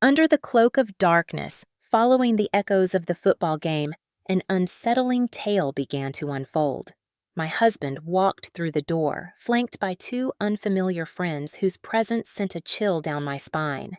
Under the cloak of darkness, following the echoes of the football game, an unsettling tale began to unfold. My husband walked through the door, flanked by two unfamiliar friends whose presence sent a chill down my spine.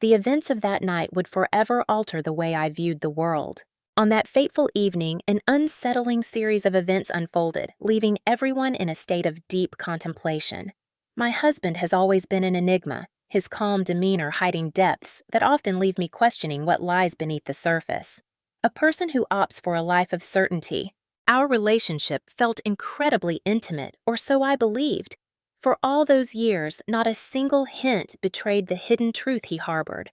The events of that night would forever alter the way I viewed the world. On that fateful evening, an unsettling series of events unfolded, leaving everyone in a state of deep contemplation. My husband has always been an enigma, his calm demeanor hiding depths that often leave me questioning what lies beneath the surface. A person who opts for a life of certainty. Our relationship felt incredibly intimate, or so I believed. For all those years, not a single hint betrayed the hidden truth he harbored.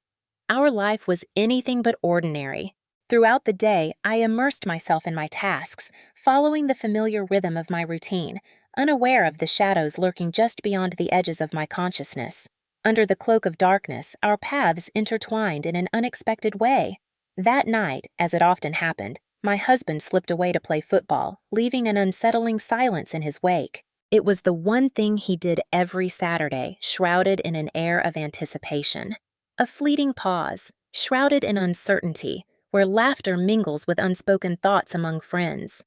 Our life was anything but ordinary. Throughout the day, I immersed myself in my tasks, following the familiar rhythm of my routine, unaware of the shadows lurking just beyond the edges of my consciousness. Under the cloak of darkness, our paths intertwined in an unexpected way. That night, as it often happened, my husband slipped away to play football, leaving an unsettling silence in his wake. It was the one thing he did every Saturday, shrouded in an air of anticipation. A fleeting pause, shrouded in uncertainty, where laughter mingles with unspoken thoughts among friends.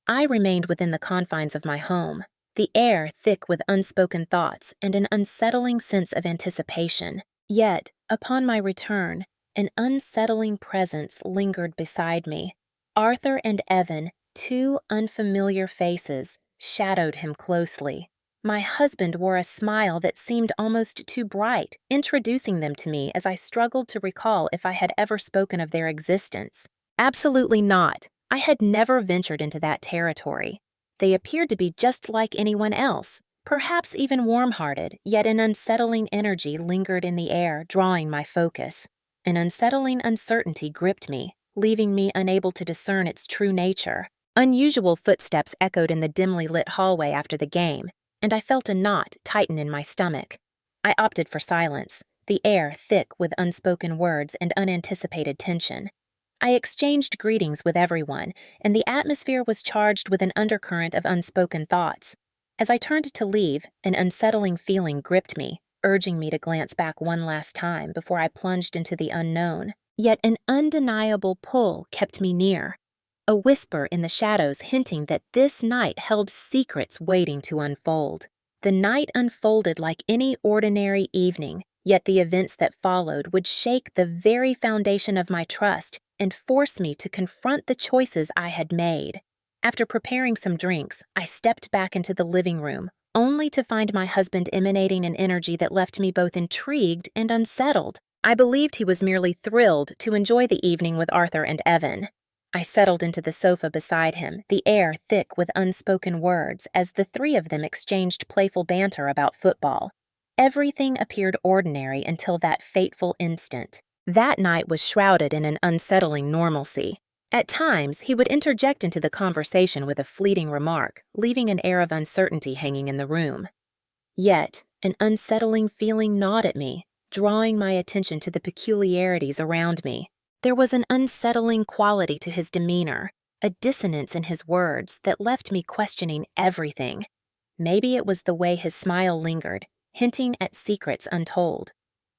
I remained within the confines of my home, the air thick with unspoken thoughts and an unsettling sense of anticipation. Yet, upon my return, an unsettling presence lingered beside me. Arthur and Evan, two unfamiliar faces, shadowed him closely. My husband wore a smile that seemed almost too bright, introducing them to me as I struggled to recall if I had ever spoken of their existence. Absolutely not. I had never ventured into that territory. They appeared to be just like anyone else, perhaps even warm-hearted, yet an unsettling energy lingered in the air, drawing my focus. An unsettling uncertainty gripped me, leaving me unable to discern its true nature. Unusual footsteps echoed in the dimly lit hallway after the game, and I felt a knot tighten in my stomach. I opted for silence, the air thick with unspoken words and unanticipated tension. I exchanged greetings with everyone, and the atmosphere was charged with an undercurrent of unspoken thoughts. As I turned to leave, an unsettling feeling gripped me, urging me to glance back one last time before I plunged into the unknown. Yet an undeniable pull kept me near. A whisper in the shadows hinting that this night held secrets waiting to unfold. The night unfolded like any ordinary evening, yet the events that followed would shake the very foundation of my trust and force me to confront the choices I had made. After preparing some drinks, I stepped back into the living room, only to find my husband emanating an energy that left me both intrigued and unsettled. I believed he was merely thrilled to enjoy the evening with Arthur and Evan. I settled into the sofa beside him, the air thick with unspoken words as the three of them exchanged playful banter about football. Everything appeared ordinary until that fateful instant. That night was shrouded in an unsettling normalcy. At times, he would interject into the conversation with a fleeting remark, leaving an air of uncertainty hanging in the room. Yet, an unsettling feeling gnawed at me, drawing my attention to the peculiarities around me. There was an unsettling quality to his demeanor, a dissonance in his words that left me questioning everything. Maybe it was the way his smile lingered, hinting at secrets untold.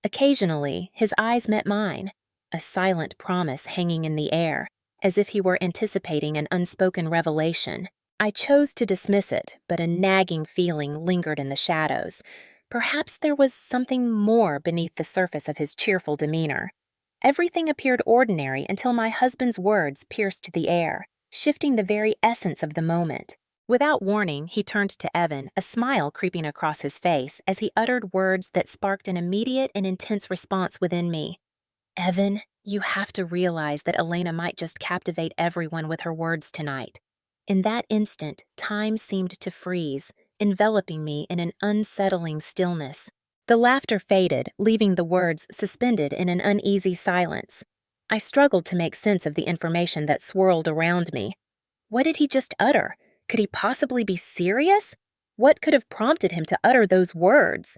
Occasionally, his eyes met mine, a silent promise hanging in the air, as if he were anticipating an unspoken revelation. I chose to dismiss it, but a nagging feeling lingered in the shadows. Perhaps there was something more beneath the surface of his cheerful demeanor. Everything appeared ordinary until my husband's words pierced the air, shifting the very essence of the moment. Without warning, he turned to Evan, a smile creeping across his face as he uttered words that sparked an immediate and intense response within me. "Evan, you have to realize that Elena might just captivate everyone with her words tonight." In that instant, time seemed to freeze, enveloping me in an unsettling stillness. The laughter faded, leaving the words suspended in an uneasy silence. I struggled to make sense of the information that swirled around me. What did he just utter? Could he possibly be serious? What could have prompted him to utter those words?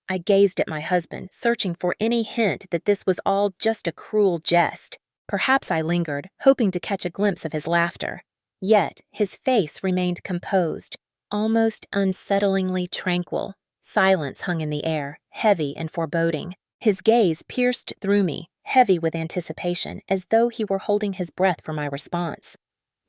I gazed at my husband, searching for any hint that this was all just a cruel jest. Perhaps I lingered, hoping to catch a glimpse of his laughter. Yet his face remained composed, almost unsettlingly tranquil. Silence hung in the air, heavy and foreboding. His gaze pierced through me, heavy with anticipation, as though he were holding his breath for my response.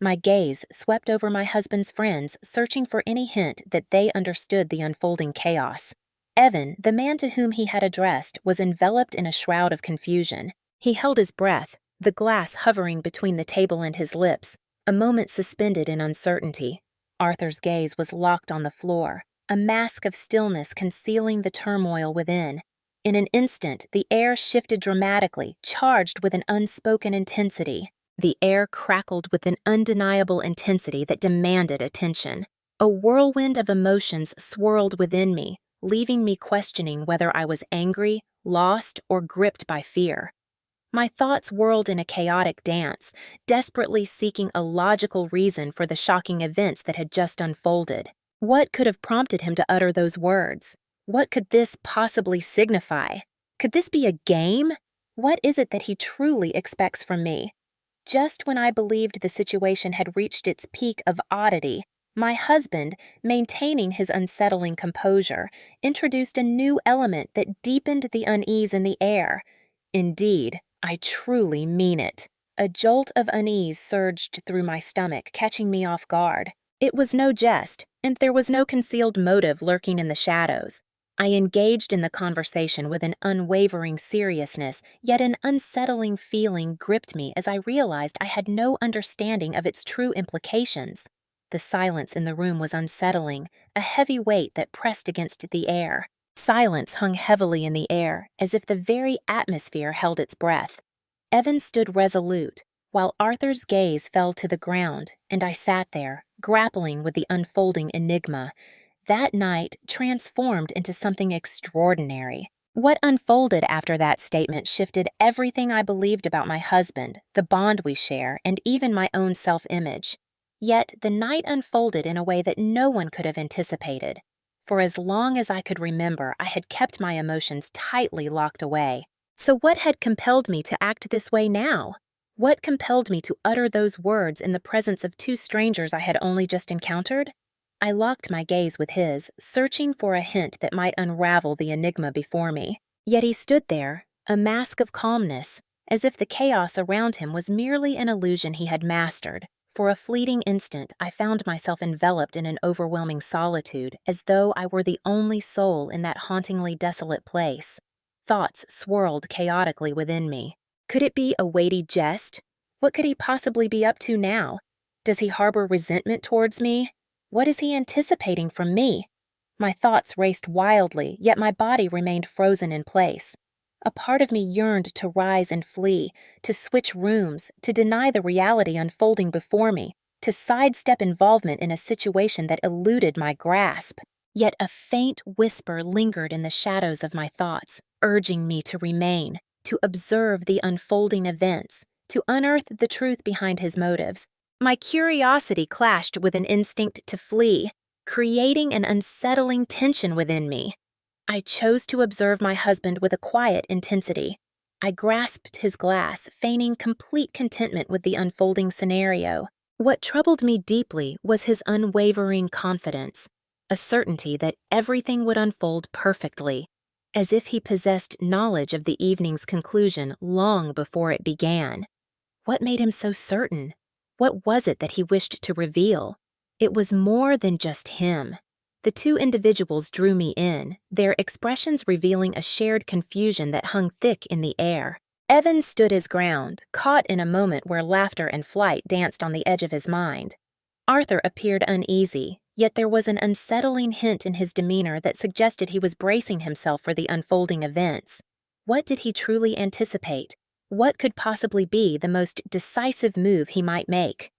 My gaze swept over my husband's friends, searching for any hint that they understood the unfolding chaos. Evan, the man to whom he had addressed, was enveloped in a shroud of confusion. He held his breath, the glass hovering between the table and his lips, a moment suspended in uncertainty. Arthur's gaze was locked on the floor, a mask of stillness concealing the turmoil within. In an instant, the air shifted dramatically, charged with an unspoken intensity. The air crackled with an undeniable intensity that demanded attention. A whirlwind of emotions swirled within me, leaving me questioning whether I was angry, lost, or gripped by fear. My thoughts whirled in a chaotic dance, desperately seeking a logical reason for the shocking events that had just unfolded. What could have prompted him to utter those words? What could this possibly signify? Could this be a game? What is it that he truly expects from me? Just when I believed the situation had reached its peak of oddity, my husband, maintaining his unsettling composure, introduced a new element that deepened the unease in the air. Indeed, I truly mean it. A jolt of unease surged through my stomach, catching me off guard. It was no jest, and there was no concealed motive lurking in the shadows. I engaged in the conversation with an unwavering seriousness, yet an unsettling feeling gripped me as I realized I had no understanding of its true implications. The silence in the room was unsettling, a heavy weight that pressed against the air. Silence hung heavily in the air, as if the very atmosphere held its breath. Evan stood resolute, while Arthur's gaze fell to the ground, and I sat there, grappling with the unfolding enigma. That night transformed into something extraordinary. What unfolded after that statement shifted everything I believed about my husband, the bond we share, and even my own self-image. Yet the night unfolded in a way that no one could have anticipated. For as long as I could remember, I had kept my emotions tightly locked away. So what had compelled me to act this way now? What compelled me to utter those words in the presence of two strangers I had only just encountered? I locked my gaze with his, searching for a hint that might unravel the enigma before me. Yet he stood there, a mask of calmness, as if the chaos around him was merely an illusion he had mastered. For a fleeting instant, I found myself enveloped in an overwhelming solitude, as though I were the only soul in that hauntingly desolate place. Thoughts swirled chaotically within me. Could it be a weighty jest? What could he possibly be up to now? Does he harbor resentment towards me? What is he anticipating from me? My thoughts raced wildly, yet my body remained frozen in place. A part of me yearned to rise and flee, to switch rooms, to deny the reality unfolding before me, to sidestep involvement in a situation that eluded my grasp. Yet a faint whisper lingered in the shadows of my thoughts, urging me to remain, to observe the unfolding events, to unearth the truth behind his motives. My curiosity clashed with an instinct to flee, creating an unsettling tension within me. I chose to observe my husband with a quiet intensity. I grasped his glass, feigning complete contentment with the unfolding scenario. What troubled me deeply was his unwavering confidence, a certainty that everything would unfold perfectly, as if he possessed knowledge of the evening's conclusion long before it began. What made him so certain? What was it that he wished to reveal? It was more than just him. The two individuals drew me in, their expressions revealing a shared confusion that hung thick in the air. Evan stood his ground, caught in a moment where laughter and flight danced on the edge of his mind. Arthur appeared uneasy, yet there was an unsettling hint in his demeanor that suggested he was bracing himself for the unfolding events. What did he truly anticipate? What could possibly be the most decisive move he might make?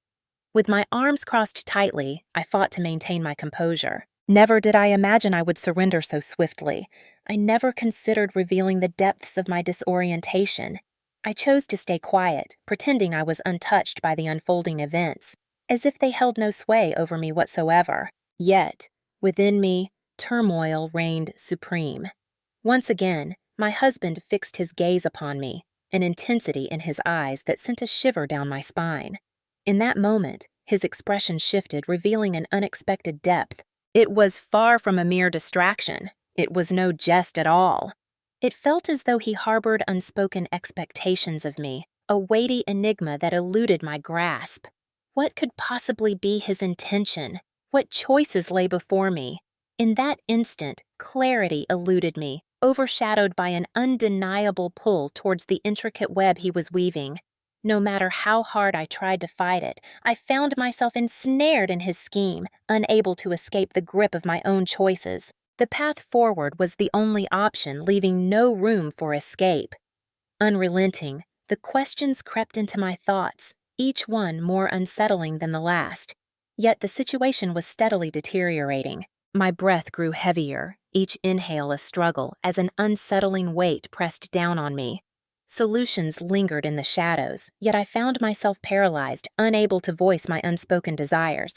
With my arms crossed tightly, I fought to maintain my composure. Never did I imagine I would surrender so swiftly. I never considered revealing the depths of my disorientation. I chose to stay quiet, pretending I was untouched by the unfolding events, as if they held no sway over me whatsoever. Yet, within me, turmoil reigned supreme. Once again, my husband fixed his gaze upon me, an intensity in his eyes that sent a shiver down my spine. In that moment, his expression shifted, revealing an unexpected depth. It was far from a mere distraction. It was no jest at all. It felt as though he harbored unspoken expectations of me, a weighty enigma that eluded my grasp. What could possibly be his intention? What choices lay before me? In that instant, clarity eluded me, overshadowed by an undeniable pull towards the intricate web he was weaving. No matter how hard I tried to fight it, I found myself ensnared in his scheme, unable to escape the grip of my own choices. The path forward was the only option, leaving no room for escape. Unrelenting, the questions crept into my thoughts, each one more unsettling than the last. Yet the situation was steadily deteriorating. My breath grew heavier, each inhale a struggle as an unsettling weight pressed down on me. Solutions lingered in the shadows, yet I found myself paralyzed, unable to voice my unspoken desires.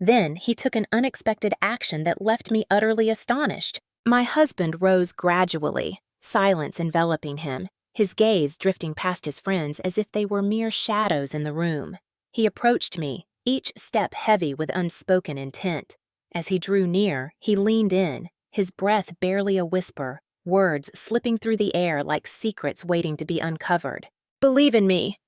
Then he took an unexpected action that left me utterly astonished. My husband rose gradually, silence enveloping him, his gaze drifting past his friends as if they were mere shadows in the room. He approached me, each step heavy with unspoken intent. As he drew near, he leaned in, his breath barely a whisper, words slipping through the air like secrets waiting to be uncovered. "Believe in me."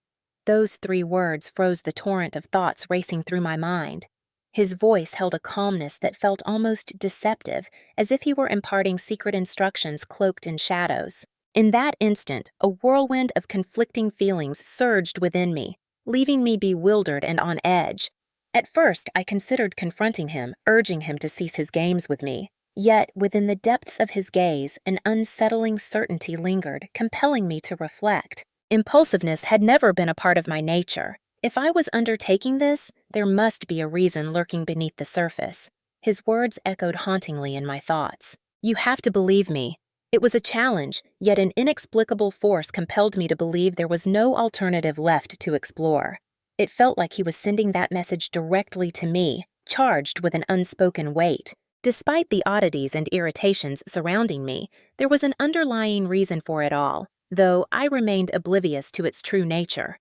Those 3 words froze the torrent of thoughts racing through my mind. His voice held a calmness that felt almost deceptive, as if he were imparting secret instructions cloaked in shadows. In that instant, a whirlwind of conflicting feelings surged within me, leaving me bewildered and on edge. At first, I considered confronting him, urging him to cease his games with me. Yet, within the depths of his gaze, an unsettling certainty lingered, compelling me to reflect. Impulsiveness had never been a part of my nature. If I was undertaking this, there must be a reason lurking beneath the surface. His words echoed hauntingly in my thoughts. "You have to believe me." It was a challenge, yet an inexplicable force compelled me to believe there was no alternative left to explore. It felt like he was sending that message directly to me, charged with an unspoken weight. Despite the oddities and irritations surrounding me, there was an underlying reason for it all, though I remained oblivious to its true nature.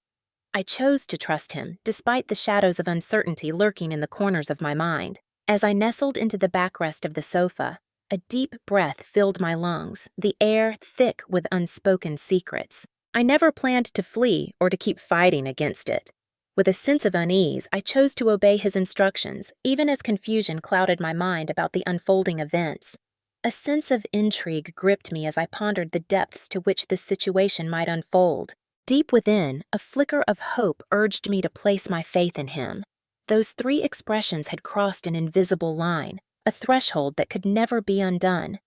I chose to trust him, despite the shadows of uncertainty lurking in the corners of my mind. As I nestled into the backrest of the sofa, a deep breath filled my lungs, the air thick with unspoken secrets. I never planned to flee or to keep fighting against it. With a sense of unease, I chose to obey his instructions, even as confusion clouded my mind about the unfolding events. A sense of intrigue gripped me as I pondered the depths to which this situation might unfold. Deep within, a flicker of hope urged me to place my faith in him. Those 3 expressions had crossed an invisible line, a threshold that could never be undone.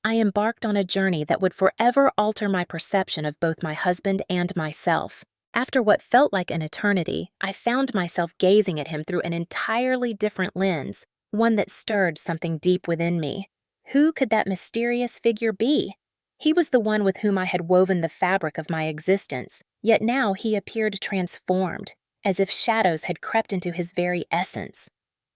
I embarked on a journey that would forever alter my perception of both my husband and myself. After what felt like an eternity, I found myself gazing at him through an entirely different lens, one that stirred something deep within me. Who could that mysterious figure be? He was the one with whom I had woven the fabric of my existence, yet now he appeared transformed, as if shadows had crept into his very essence.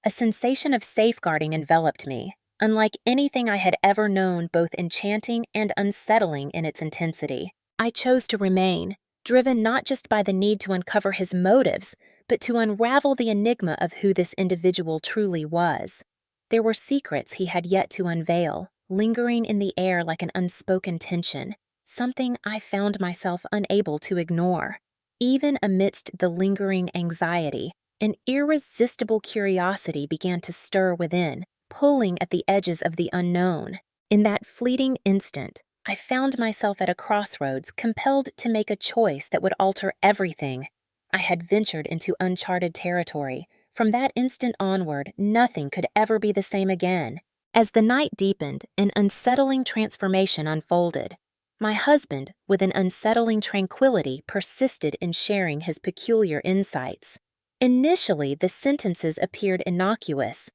A sensation of safeguarding enveloped me, unlike anything I had ever known, both enchanting and unsettling in its intensity. I chose to remain, driven not just by the need to uncover his motives, but to unravel the enigma of who this individual truly was. There were secrets he had yet to unveil, lingering in the air like an unspoken tension, something I found myself unable to ignore. Even amidst the lingering anxiety, an irresistible curiosity began to stir within, pulling at the edges of the unknown. In that fleeting instant, I found myself at a crossroads, compelled to make a choice that would alter everything. I had ventured into uncharted territory. From that instant onward, nothing could ever be the same again. As the night deepened, an unsettling transformation unfolded. My husband, with an unsettling tranquility, persisted in sharing his peculiar insights. Initially, the sentences appeared innocuous,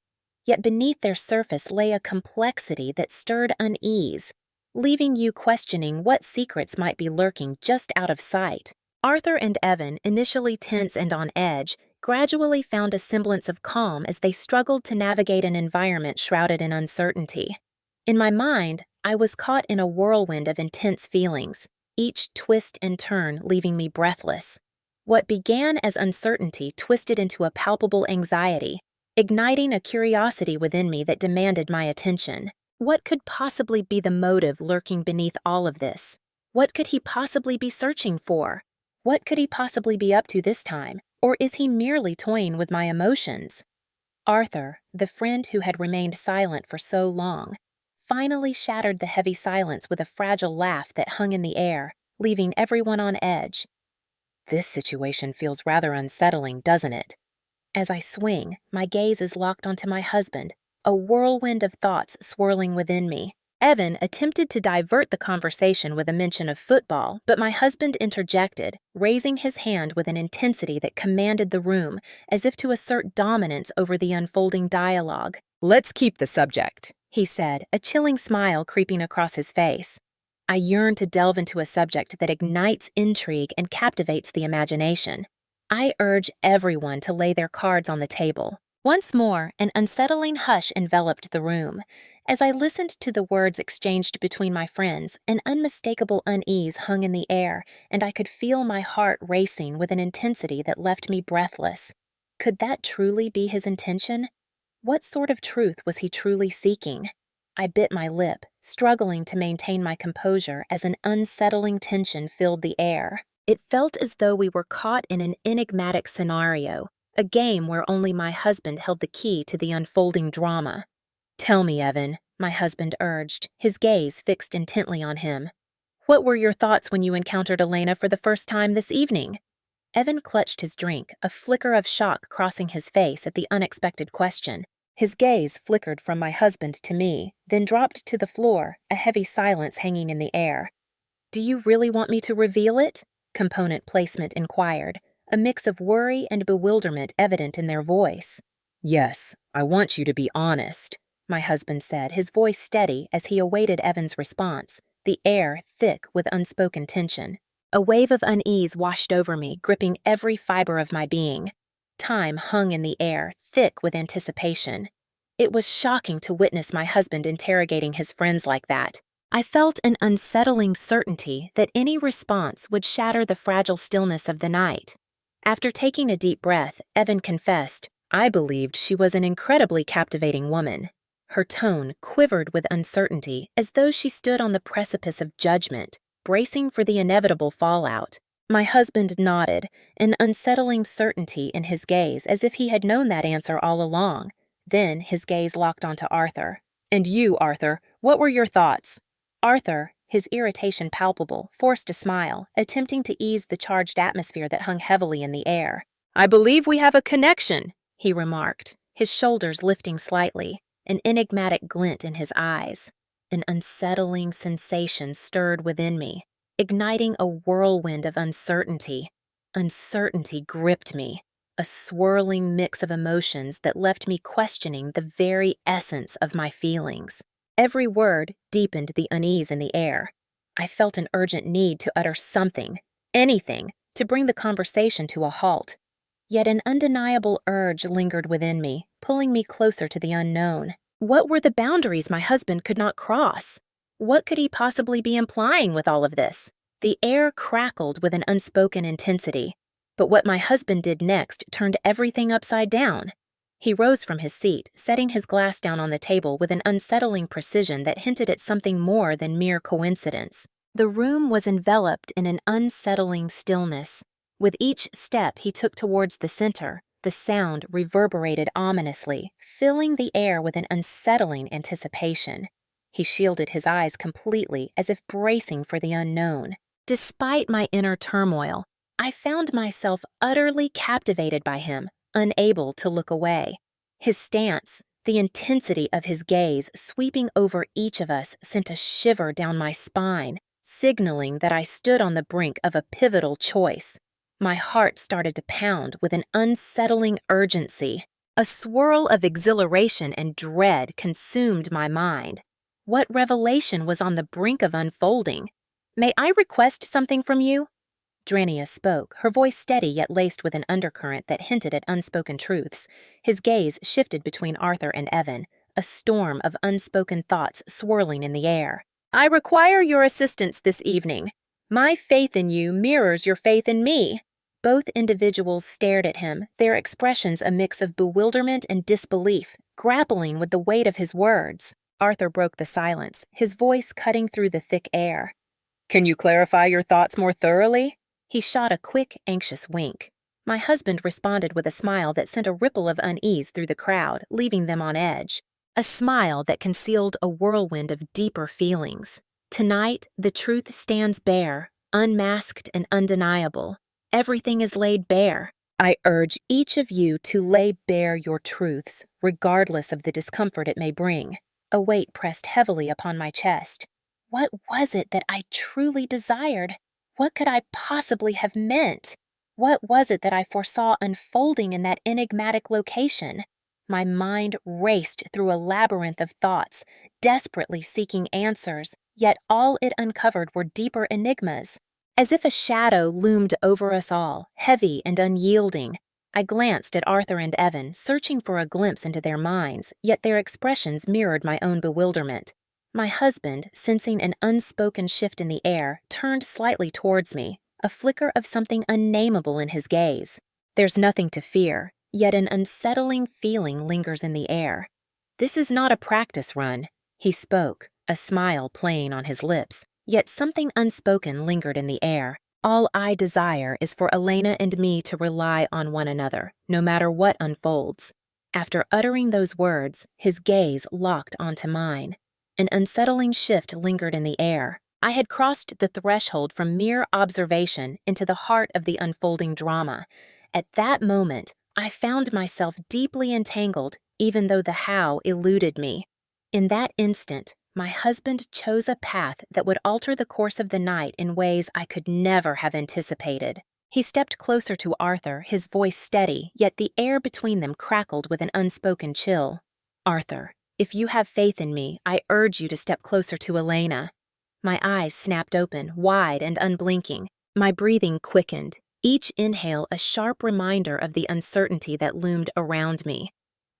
yet beneath their surface lay a complexity that stirred unease, leaving you questioning what secrets might be lurking just out of sight. Arthur and Evan, initially tense and on edge, gradually found a semblance of calm as they struggled to navigate an environment shrouded in uncertainty. In my mind, I was caught in a whirlwind of intense feelings, each twist and turn leaving me breathless. What began as uncertainty twisted into a palpable anxiety, igniting a curiosity within me that demanded my attention. What could possibly be the motive lurking beneath all of this? What could he possibly be searching for? What could he possibly be up to this time? Or is he merely toying with my emotions? Arthur, the friend who had remained silent for so long, finally shattered the heavy silence with a fragile laugh that hung in the air, leaving everyone on edge. This situation feels rather unsettling, doesn't it? As I swing, my gaze is locked onto my husband, a whirlwind of thoughts swirling within me. Evan attempted to divert the conversation with a mention of football, but my husband interjected, raising his hand with an intensity that commanded the room, as if to assert dominance over the unfolding dialogue. "Let's keep the subject," he said, a chilling smile creeping across his face. I yearn to delve into a subject that ignites intrigue and captivates the imagination. I urge everyone to lay their cards on the table. Once more, an unsettling hush enveloped the room. As I listened to the words exchanged between my friends, an unmistakable unease hung in the air, and I could feel my heart racing with an intensity that left me breathless. Could that truly be his intention? What sort of truth was he truly seeking? I bit my lip, struggling to maintain my composure as an unsettling tension filled the air. It felt as though we were caught in an enigmatic scenario, a game where only my husband held the key to the unfolding drama. "Tell me, Evan," my husband urged, his gaze fixed intently on him. "What were your thoughts when you encountered Elena for the first time this evening?" Evan clutched his drink, a flicker of shock crossing his face at the unexpected question. His gaze flickered from my husband to me, then dropped to the floor, a heavy silence hanging in the air. "Do you really want me to reveal it?" Component placement inquired, a mix of worry and bewilderment evident in their voice. "Yes, I want you to be honest," my husband said, his voice steady as he awaited Evan's response, the air thick with unspoken tension. A wave of unease washed over me, gripping every fiber of my being. Time hung in the air, thick with anticipation. It was shocking to witness my husband interrogating his friends like that. I felt an unsettling certainty that any response would shatter the fragile stillness of the night. After taking a deep breath, Evan confessed, "I believed she was an incredibly captivating woman." Her tone quivered with uncertainty, as though she stood on the precipice of judgment, bracing for the inevitable fallout. My husband nodded, an unsettling certainty in his gaze, as if he had known that answer all along. Then his gaze locked onto Arthur. "And you, Arthur, what were your thoughts?" Arthur, his irritation palpable, forced a smile, attempting to ease the charged atmosphere that hung heavily in the air. "I believe we have a connection," he remarked, his shoulders lifting slightly, an enigmatic glint in his eyes. An unsettling sensation stirred within me, igniting a whirlwind of uncertainty. Uncertainty gripped me, a swirling mix of emotions that left me questioning the very essence of my feelings. Every word deepened the unease in the air. I felt an urgent need to utter something, anything, to bring the conversation to a halt. Yet an undeniable urge lingered within me, pulling me closer to the unknown. What were the boundaries my husband could not cross? What could he possibly be implying with all of this? The air crackled with an unspoken intensity. But what my husband did next turned everything upside down. He rose from his seat, setting his glass down on the table with an unsettling precision that hinted at something more than mere coincidence. The room was enveloped in an unsettling stillness. With each step he took towards the center, the sound reverberated ominously, filling the air with an unsettling anticipation. He shielded his eyes completely, as if bracing for the unknown. Despite my inner turmoil, I found myself utterly captivated by him, unable to look away. His stance, the intensity of his gaze sweeping over each of us sent a shiver down my spine, signaling that I stood on the brink of a pivotal choice. My heart started to pound with an unsettling urgency. A swirl of exhilaration and dread consumed my mind. What revelation was on the brink of unfolding? "May I request something from you?" Drania spoke, her voice steady yet laced with an undercurrent that hinted at unspoken truths. His gaze shifted between Arthur and Evan, a storm of unspoken thoughts swirling in the air. "I require your assistance this evening. My faith in you mirrors your faith in me." Both individuals stared at him, their expressions a mix of bewilderment and disbelief, grappling with the weight of his words. Arthur broke the silence, his voice cutting through the thick air. "Can you clarify your thoughts more thoroughly?" He shot a quick, anxious wink. My husband responded with a smile that sent a ripple of unease through the crowd, leaving them on edge. A smile that concealed a whirlwind of deeper feelings. Tonight, the truth stands bare, unmasked and undeniable. Everything is laid bare. I urge each of you to lay bare your truths, regardless of the discomfort it may bring. A weight pressed heavily upon my chest. What was it that I truly desired? What could I possibly have meant? What was it that I foresaw unfolding in that enigmatic location? My mind raced through a labyrinth of thoughts, desperately seeking answers, yet all it uncovered were deeper enigmas. As if a shadow loomed over us all, heavy and unyielding, I glanced at Arthur and Evan, searching for a glimpse into their minds, yet their expressions mirrored my own bewilderment. My husband, sensing an unspoken shift in the air, turned slightly towards me, a flicker of something unnameable in his gaze. There's nothing to fear, yet an unsettling feeling lingers in the air. This is not a practice run, he spoke, a smile playing on his lips, yet something unspoken lingered in the air. All I desire is for Elena and me to rely on one another, no matter what unfolds. After uttering those words, his gaze locked onto mine. An unsettling shift lingered in the air. I had crossed the threshold from mere observation into the heart of the unfolding drama. At that moment, I found myself deeply entangled, even though the how eluded me. In that instant, my husband chose a path that would alter the course of the night in ways I could never have anticipated. He stepped closer to Arthur, his voice steady, yet the air between them crackled with an unspoken chill. "Arthur, if you have faith in me, I urge you to step closer to Elena." My eyes snapped open, wide and unblinking. My breathing quickened, each inhale a sharp reminder of the uncertainty that loomed around me.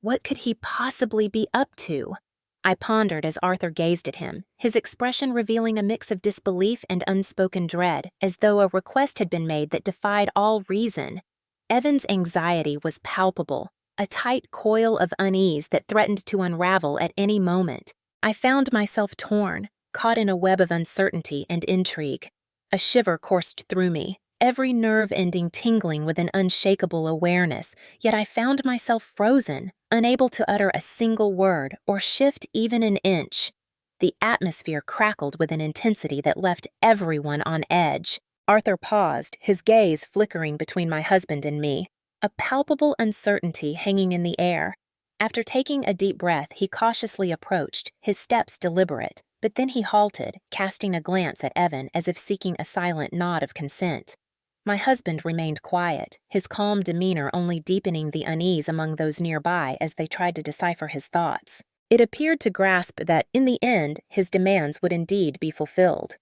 What could he possibly be up to? I pondered as Arthur gazed at him, his expression revealing a mix of disbelief and unspoken dread, as though a request had been made that defied all reason. Evan's anxiety was palpable, a tight coil of unease that threatened to unravel at any moment. I found myself torn, caught in a web of uncertainty and intrigue. A shiver coursed through me, every nerve ending tingling with an unshakable awareness, yet I found myself frozen, unable to utter a single word or shift even an inch. The atmosphere crackled with an intensity that left everyone on edge. Arthur paused, his gaze flickering between my husband and me, a palpable uncertainty hanging in the air. After taking a deep breath, he cautiously approached, his steps deliberate, but then he halted, casting a glance at Evan as if seeking a silent nod of consent. My husband remained quiet, his calm demeanor only deepening the unease among those nearby as they tried to decipher his thoughts. It appeared to grasp that, in the end, his demands would indeed be fulfilled.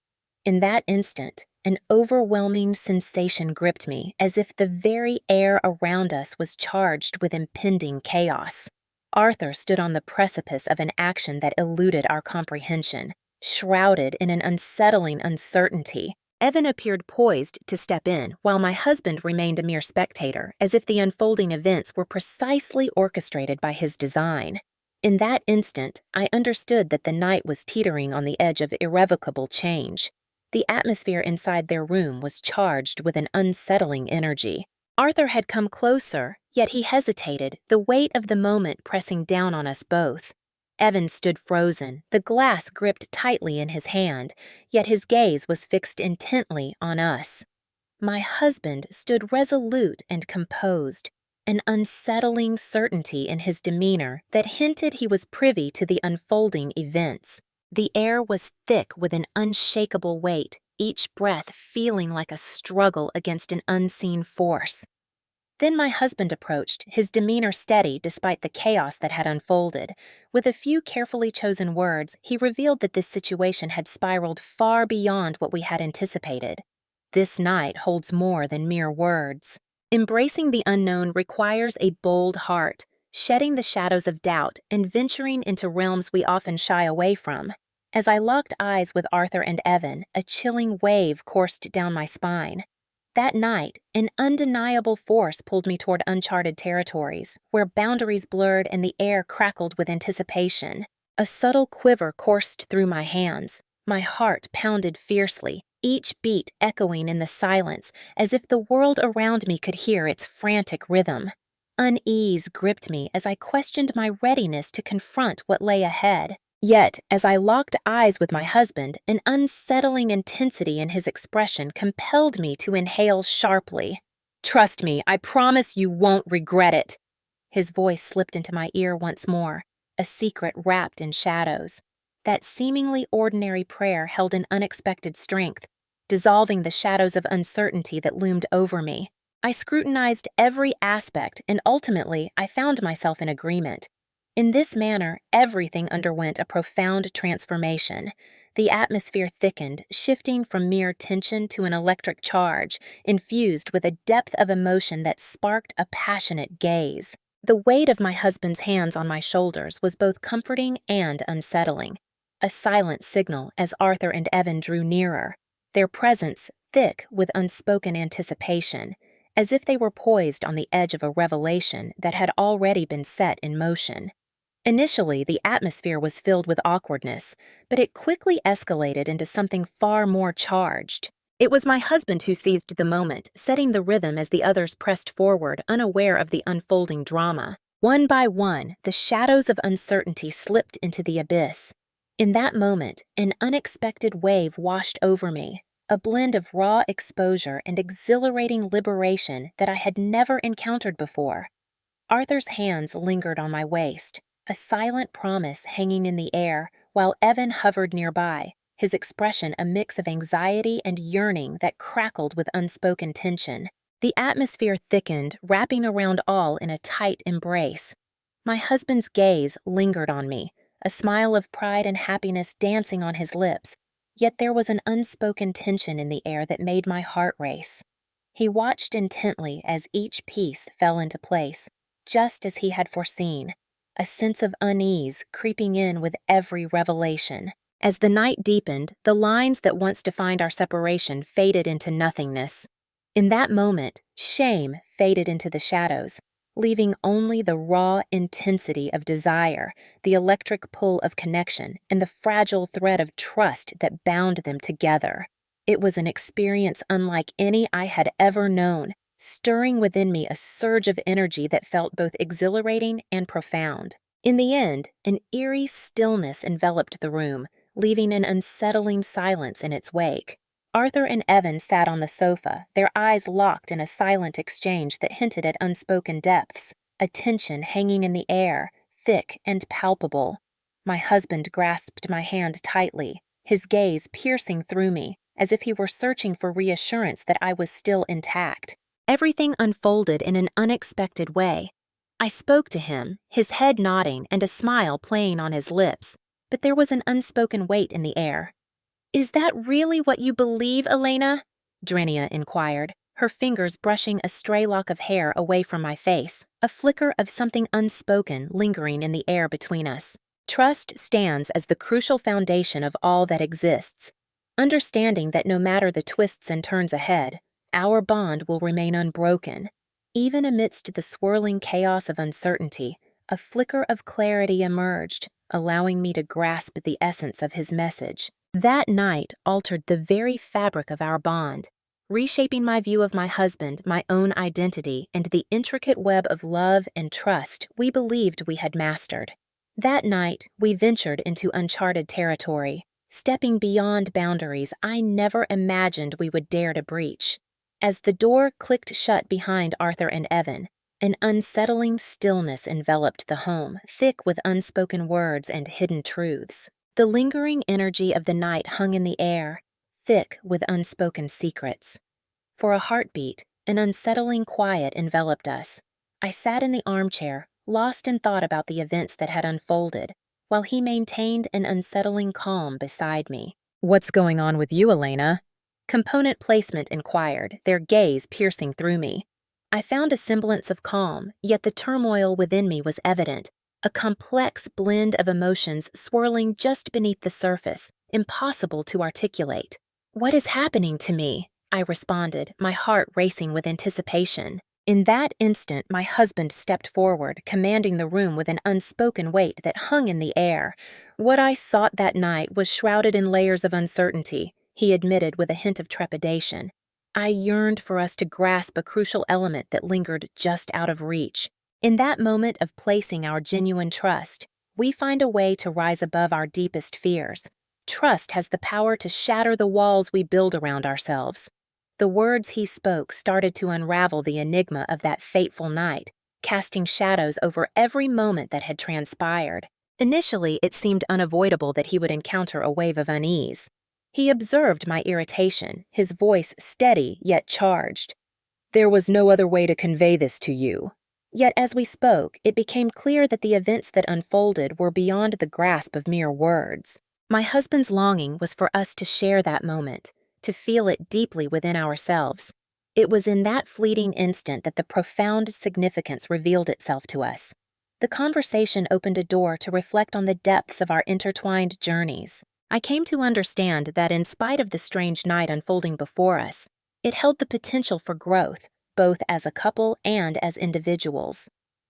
In that instant, an overwhelming sensation gripped me, as if the very air around us was charged with impending chaos. Arthur stood on the precipice of an action that eluded our comprehension, shrouded in an unsettling uncertainty. Evan appeared poised to step in, while my husband remained a mere spectator, as if the unfolding events were precisely orchestrated by his design. In that instant, I understood that the night was teetering on the edge of irrevocable change. The atmosphere inside their room was charged with an unsettling energy. Arthur had come closer, yet he hesitated, the weight of the moment pressing down on us both. Evan stood frozen, the glass gripped tightly in his hand, yet his gaze was fixed intently on us. My husband stood resolute and composed, an unsettling certainty in his demeanor that hinted he was privy to the unfolding events. The air was thick with an unshakable weight, each breath feeling like a struggle against an unseen force. Then my husband approached, his demeanor steady despite the chaos that had unfolded. With a few carefully chosen words, he revealed that this situation had spiraled far beyond what we had anticipated. This night holds more than mere words. Embracing the unknown requires a bold heart, shedding the shadows of doubt and venturing into realms we often shy away from. As I locked eyes with Arthur and Evan, a chilling wave coursed down my spine. That night, an undeniable force pulled me toward uncharted territories, where boundaries blurred and the air crackled with anticipation. A subtle quiver coursed through my hands. My heart pounded fiercely, each beat echoing in the silence as if the world around me could hear its frantic rhythm. Unease gripped me as I questioned my readiness to confront what lay ahead. Yet, as I locked eyes with my husband, an unsettling intensity in his expression compelled me to inhale sharply. "Trust me, I promise you won't regret it." His voice slipped into my ear once more, a secret wrapped in shadows. That seemingly ordinary prayer held an unexpected strength, dissolving the shadows of uncertainty that loomed over me. I scrutinized every aspect, and ultimately I found myself in agreement. In this manner, everything underwent a profound transformation. The atmosphere thickened, shifting from mere tension to an electric charge, infused with a depth of emotion that sparked a passionate gaze. The weight of my husband's hands on my shoulders was both comforting and unsettling, a silent signal as Arthur and Evan drew nearer, their presence thick with unspoken anticipation, as if they were poised on the edge of a revelation that had already been set in motion. Initially, the atmosphere was filled with awkwardness, but it quickly escalated into something far more charged. It was my husband who seized the moment, setting the rhythm as the others pressed forward, unaware of the unfolding drama. One by one, the shadows of uncertainty slipped into the abyss. In that moment, an unexpected wave washed over me, a blend of raw exposure and exhilarating liberation that I had never encountered before. Arthur's hands lingered on my waist, a silent promise hanging in the air, while Evan hovered nearby, his expression a mix of anxiety and yearning that crackled with unspoken tension. The atmosphere thickened, wrapping around all in a tight embrace. My husband's gaze lingered on me, a smile of pride and happiness dancing on his lips, yet there was an unspoken tension in the air that made my heart race. He watched intently as each piece fell into place, just as he had foreseen, a sense of unease creeping in with every revelation. As the night deepened, the lines that once defined our separation faded into nothingness. In that moment, shame faded into the shadows, leaving only the raw intensity of desire, the electric pull of connection, and the fragile thread of trust that bound them together. It was an experience unlike any I had ever known, stirring within me a surge of energy that felt both exhilarating and profound. In the end, an eerie stillness enveloped the room, leaving an unsettling silence in its wake. Arthur and Evan sat on the sofa, their eyes locked in a silent exchange that hinted at unspoken depths, a tension hanging in the air, thick and palpable. My husband grasped my hand tightly, his gaze piercing through me, as if he were searching for reassurance that I was still intact. Everything unfolded in an unexpected way. I spoke to him, his head nodding and a smile playing on his lips, but there was an unspoken weight in the air. "Is that really what you believe, Elena?" Drenia inquired, her fingers brushing a stray lock of hair away from my face, a flicker of something unspoken lingering in the air between us. Trust stands as the crucial foundation of all that exists. Understanding that no matter the twists and turns ahead, our bond will remain unbroken. Even amidst the swirling chaos of uncertainty, a flicker of clarity emerged, allowing me to grasp the essence of his message. That night altered the very fabric of our bond, reshaping my view of my husband, my own identity, and the intricate web of love and trust we believed we had mastered. That night, we ventured into uncharted territory, stepping beyond boundaries I never imagined we would dare to breach. As the door clicked shut behind Arthur and Evan, an unsettling stillness enveloped the home, thick with unspoken words and hidden truths. The lingering energy of the night hung in the air, thick with unspoken secrets. For a heartbeat, an unsettling quiet enveloped us. I sat in the armchair, lost in thought about the events that had unfolded, while he maintained an unsettling calm beside me. "What's going on with you, Elena?" Component placement inquired, their gaze piercing through me. I found a semblance of calm, yet the turmoil within me was evident, a complex blend of emotions swirling just beneath the surface, impossible to articulate. "What is happening to me?" I responded, my heart racing with anticipation. In that instant, my husband stepped forward, commanding the room with an unspoken weight that hung in the air. What I sought that night was shrouded in layers of uncertainty, he admitted with a hint of trepidation. I yearned for us to grasp a crucial element that lingered just out of reach. In that moment of placing our genuine trust, we find a way to rise above our deepest fears. Trust has the power to shatter the walls we build around ourselves. The words he spoke started to unravel the enigma of that fateful night, casting shadows over every moment that had transpired. Initially, it seemed unavoidable that he would encounter a wave of unease. He observed my irritation, his voice steady yet charged. There was no other way to convey this to you. Yet as we spoke, it became clear that the events that unfolded were beyond the grasp of mere words. My husband's longing was for us to share that moment, to feel it deeply within ourselves. It was in that fleeting instant that the profound significance revealed itself to us. The conversation opened a door to reflect on the depths of our intertwined journeys. I came to understand that in spite of the strange night unfolding before us, it held the potential for growth, both as a couple and as individuals.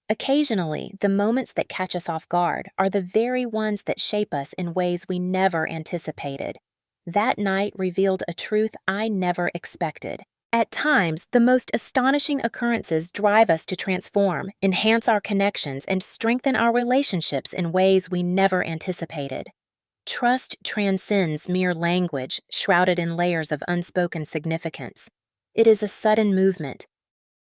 Occasionally, the moments that catch us off guard are the very ones that shape us in ways we never anticipated. That night revealed a truth I never expected. At times, the most astonishing occurrences drive us to transform, enhance our connections, and strengthen our relationships in ways we never anticipated. Trust transcends mere language, shrouded in layers of unspoken significance. It is a sudden movement,